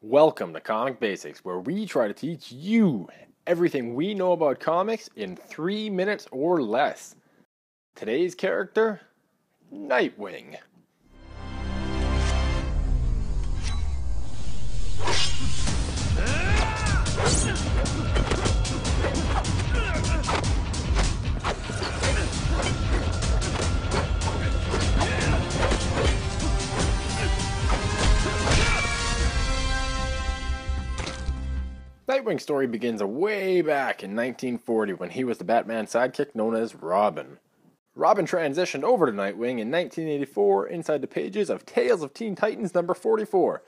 Welcome to Comic Basics, where we try to teach you everything we know about comics in 3 minutes or less. Today's character, Nightwing. Nightwing's story begins way back in 1940 when he was the Batman sidekick known as Robin. Robin transitioned over to Nightwing in 1984 inside the pages of Tales of Teen Titans number 44.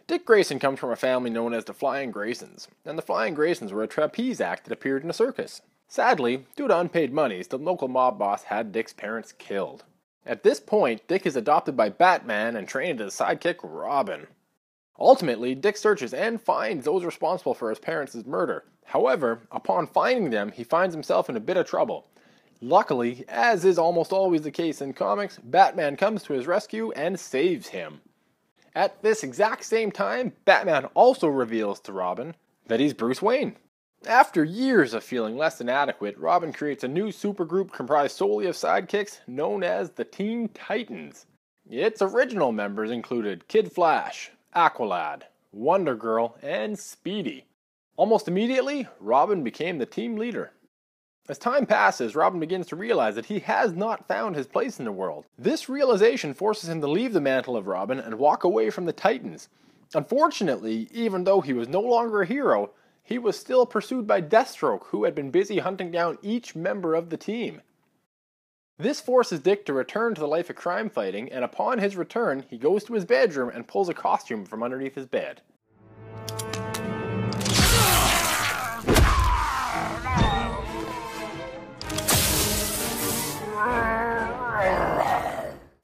Dick Grayson comes from a family known as the Flying Graysons, and the Flying Graysons were a trapeze act that appeared in a circus. Sadly, due to unpaid monies, the local mob boss had Dick's parents killed. At this point, Dick is adopted by Batman and trained as sidekick Robin. Ultimately, Dick searches and finds those responsible for his parents' murder. However, upon finding them, he finds himself in a bit of trouble. Luckily, as is almost always the case in comics, Batman comes to his rescue and saves him. At this exact same time, Batman also reveals to Robin that he's Bruce Wayne. After years of feeling less than adequate, Robin creates a new supergroup comprised solely of sidekicks known as the Teen Titans. Its original members included Kid Flash, Aqualad, Wonder Girl, and Speedy. Almost immediately, Robin became the team leader. As time passes, Robin begins to realize that he has not found his place in the world. This realization forces him to leave the mantle of Robin and walk away from the Titans. Unfortunately, even though he was no longer a hero, he was still pursued by Deathstroke, who had been busy hunting down each member of the team. This forces Dick to return to the life of crime fighting, and upon his return, he goes to his bedroom and pulls a costume from underneath his bed.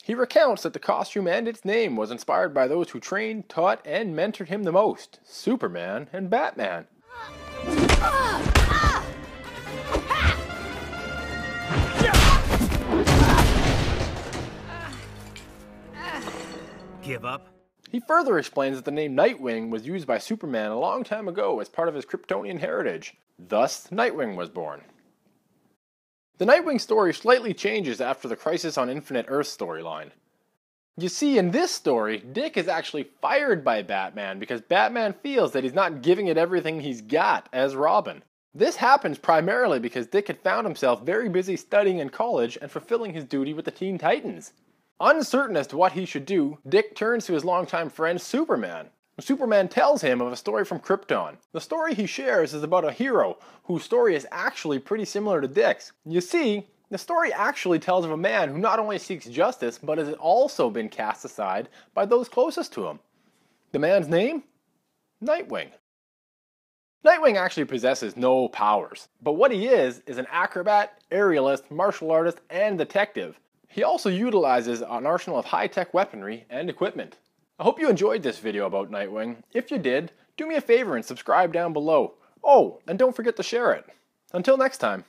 He recounts that the costume and its name was inspired by those who trained, taught, and mentored him the most, Superman and Batman. Give up? He further explains that the name Nightwing was used by Superman a long time ago as part of his Kryptonian heritage. Thus, Nightwing was born. The Nightwing story slightly changes after the Crisis on Infinite Earths storyline. You see, in this story, Dick is actually fired by Batman because Batman feels that he's not giving it everything he's got as Robin. This happens primarily because Dick had found himself very busy studying in college and fulfilling his duty with the Teen Titans. Uncertain as to what he should do, Dick turns to his longtime friend Superman. Superman tells him of a story from Krypton. The story he shares is about a hero whose story is actually pretty similar to Dick's. You see, the story actually tells of a man who not only seeks justice, but has also been cast aside by those closest to him. The man's name? Nightwing. Nightwing actually possesses no powers, but what he is an acrobat, aerialist, martial artist, and detective. He also utilizes an arsenal of high-tech weaponry and equipment. I hope you enjoyed this video about Nightwing. If you did, do me a favor and subscribe down below. Oh, and don't forget to share it. Until next time.